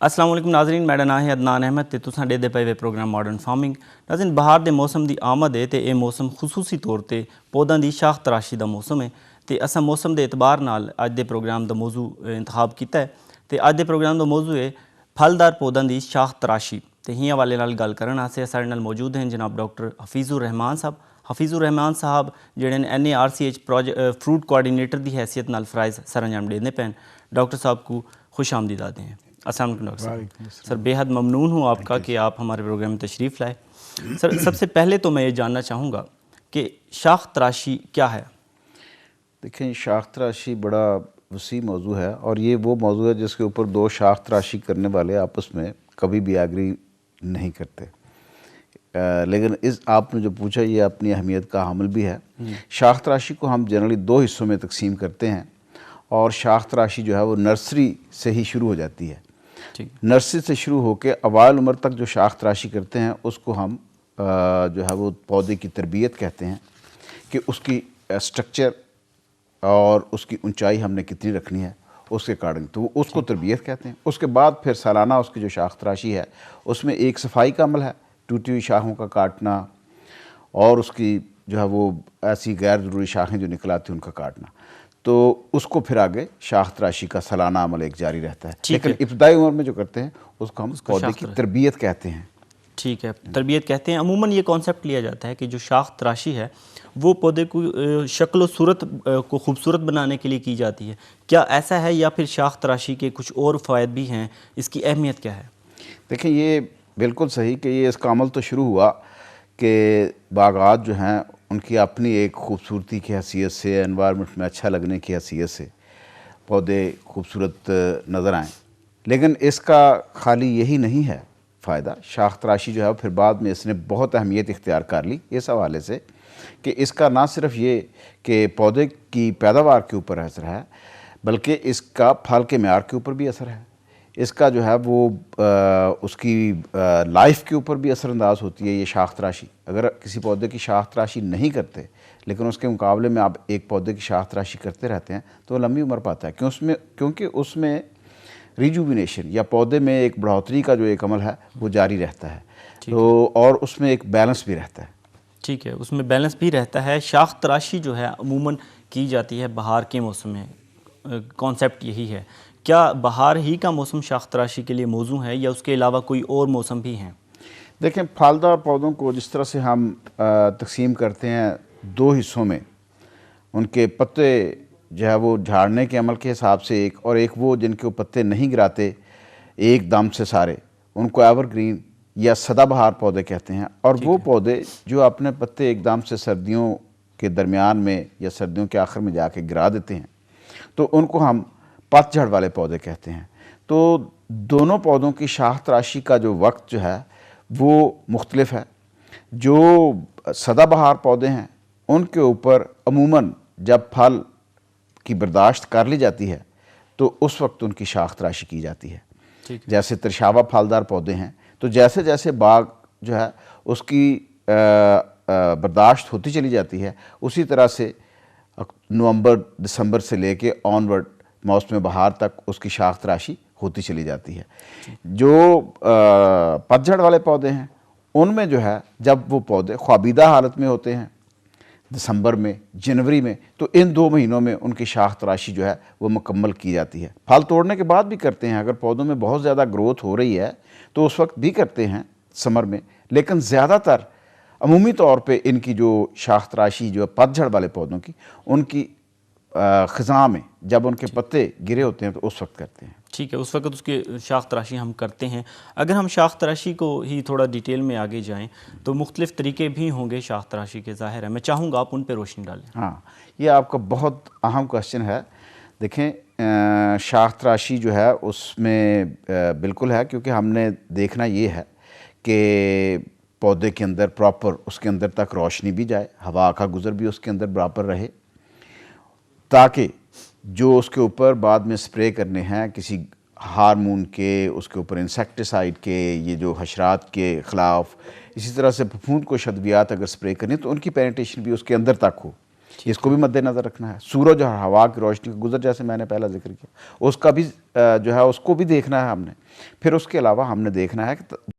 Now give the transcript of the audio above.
अस्सलाम वालेकुम नाज़रीन, मेरा नाम है अदनान अहमद ते तुसां देदे पे वे प्रोग्राम मॉडर्न फार्मिंग। नाज़रीन, बहार दे मौसम दी आमद है ते ये मौसम खसूसी तौर ते पौधां दी शाख तराशी दा मौसम है ते असां मौसम दे एतबार नाल अज दे प्रोग्राम दा मौजू इंतखाब कीता है ते अज दे प्रोग्राम दा मौजू है फलदार पौधां दी शाख तराशी। ते ही हवाले नाल गल करन आस्ते साढ़े नाल मौजूद हैं जनाब डॉक्टर हफीज़ुर रहमान साहब। हफीज़ुर रहमान साहब जेहड़े NARCH प्रोजेक्ट फ्रूट कोआर्डिनेटर की हैसियत नाल फ़राइज़ सर अंजाम देने पैन। डॉक्टर साहब को खुश आमदीद आते हैं। अस्सलाम वालेकुम डॉक्टर साहब। सर बेहद ममनून हूँ आपका कि आप हमारे प्रोग्राम में तशरीफ़ लाए। सर सबसे पहले तो मैं ये जानना चाहूँगा कि शाख तराशी क्या है। देखें, शाख तराशी बड़ा वसी मौजू है और ये वो मौजू है जिसके ऊपर दो शाख तराशी करने वाले आपस में कभी भी एग्री नहीं करते। लेकिन इस आपने जो पूछा ये अपनी अहमियत का हामिल भी है। शाख तराशी को हम जनरली दो हिस्सों में तकसीम करते हैं और शाख तराशी जो है वो नर्सरी से ही शुरू हो जाती है। नर्सरी से शुरू होकर अवाइल उम्र तक जो शाख तराशी करते हैं उसको हम जो है वो पौधे की तरबियत कहते हैं कि उसकी स्ट्रक्चर और उसकी ऊंचाई हमने कितनी रखनी है उसके अकॉर्डिंग, तो उसको तरबियत कहते हैं। उसके बाद फिर सालाना उसकी जो शाख तराशी है उसमें एक सफाई का अमल है, टूटी हुई शाखों का काटना और उसकी जो है वो ऐसी गैर ज़रूरी शाखें जो निकल आती हैं उनका काटना, तो उसको फिर आगे शाख तराशी का सालाना अमल एक जारी रहता है। लेकिन इब्तदाई उम्र में जो करते हैं उसको हम पौधे की तरबियत कहते हैं। ठीक है, तरबियत कहते हैं। अमूमन ये कॉन्सेप्ट लिया जाता है कि जो शाख तराशी है वो पौधे को शक्ल सूरत को खूबसूरत बनाने के लिए की जाती है। क्या ऐसा है या फिर शाख तराशी के कुछ और फ़ायदे भी हैं? इसकी अहमियत क्या है? देखें, ये बिल्कुल सही कि ये इसका अमल तो शुरू हुआ कि बागात जो हैं उनकी अपनी एक खूबसूरती की हैसियत से, एनवायरनमेंट में अच्छा लगने की हैसियत से पौधे खूबसूरत नज़र आएँ। लेकिन इसका खाली यही नहीं है फ़ायदा। शाख तराशी जो है फिर बाद में इसने बहुत अहमियत इख्तियार कर ली इस हवाले से कि इसका ना सिर्फ ये कि पौधे की पैदावार के ऊपर असर है बल्कि इसका फल के म्यार के ऊपर भी असर है। इसका जो है वो उसकी लाइफ के ऊपर भी असरअंदाज होती है ये शाख तराशी। अगर किसी पौधे की शाख तराशी नहीं करते लेकिन उसके मुकाबले में आप एक पौधे की शाख तराशी करते रहते हैं तो वो लंबी उम्र पाता है क्योंकि उसमें रिजुविनेशन या पौधे में एक बढ़ोतरी का जो एक अमल है वो जारी रहता है, तो और उसमें एक बैलेंस भी रहता है। ठीक है, उसमें बैलेंस भी रहता है। शाख तराशी जो है अमूमन की जाती है बहार के मौसम में, कॉन्सेप्ट यही है। क्या बहार ही का मौसम शाख तराशी के लिए मौजू है या उसके अलावा कोई और मौसम भी हैं? देखें, फलदार पौधों को जिस तरह से हम तकसीम करते हैं दो हिस्सों में, उनके पत्ते जो है वो झाड़ने के अमल के हिसाब से एक, और एक वो जिनके पत्ते नहीं गिराते एक दम से सारे, उनको एवरग्रीन या सदाबहार पौधे कहते हैं। और वो पौधे जो अपने पत्ते एकदम से सर्दियों के दरमियान में या सर्दियों के आखिर में जाके गिरा देते हैं तो उनको हम पतझड़ वाले पौधे कहते हैं। तो दोनों पौधों की शाख तराशी का जो वक्त जो है वो मुख्तलिफ है। जो सदाबहार पौधे हैं उनके ऊपर अमूमन जब फल की बर्दाश्त कर ली जाती है तो उस वक्त उनकी शाख तराशी की जाती है। जैसे तिरशावा फलदार पौधे हैं तो जैसे जैसे बाग जो है उसकी बर्दाश्त होती चली जाती है उसी तरह से नवंबर दिसंबर से लेके ऑनवर्ड मौसम बहार तक उसकी शाख तराशी होती चली जाती है। जो पतझड़ वाले पौधे हैं उनमें जो है जब वो पौधे ख्वाबीदा हालत में होते हैं दिसंबर में, जनवरी में, तो इन 2 महीनों में उनकी शाख तराशी जो है वो मुकम्मल की जाती है। फल तोड़ने के बाद भी करते हैं, अगर पौधों में बहुत ज़्यादा ग्रोथ हो रही है तो उस वक्त भी करते हैं समर में, लेकिन ज़्यादातर अमूमी तौर पे इनकी जो शाख तराशी जो पतझड़ वाले पौधों की उनकी ख़ज़ां में जब उनके पत्ते गिरे होते हैं तो उस वक्त करते हैं। ठीक है, उस वक्त उसकी शाख तराशी हम करते हैं। अगर हम शाख तराशी को ही थोड़ा डिटेल में आगे जाएं तो मुख्तलिफ़ तरीके भी होंगे शाख तराशी के, ज़ाहिर है। मैं चाहूँगा आप उन पर रोशनी डालें। हाँ, ये आपका बहुत अहम क्वेश्चन है। देखें, शाख तराशी जो है उसमें बिल्कुल है, क्योंकि हमने देखना ये है कि पौधे के अंदर प्रॉपर उसके अंदर तक रोशनी भी जाए, हवा का गुज़र भी उसके अंदर बराबर रहे, ताकि जो उसके ऊपर बाद में स्प्रे करने हैं किसी हार्मोन के, उसके ऊपर इंसेक्टिसाइड के, ये जो हशरात के ख़िलाफ़, इसी तरह से फफूंद को शद्वियात अगर स्प्रे करें तो उनकी पेनिट्रेशन भी उसके अंदर तक हो। इसको भी मद्देनज़र रखना है। सूरज और हवा की रोशनी का गुजर, जैसे मैंने पहला जिक्र किया, उसका भी जो है उसको भी देखना है हमने। फिर उसके अलावा हमने देखना है कि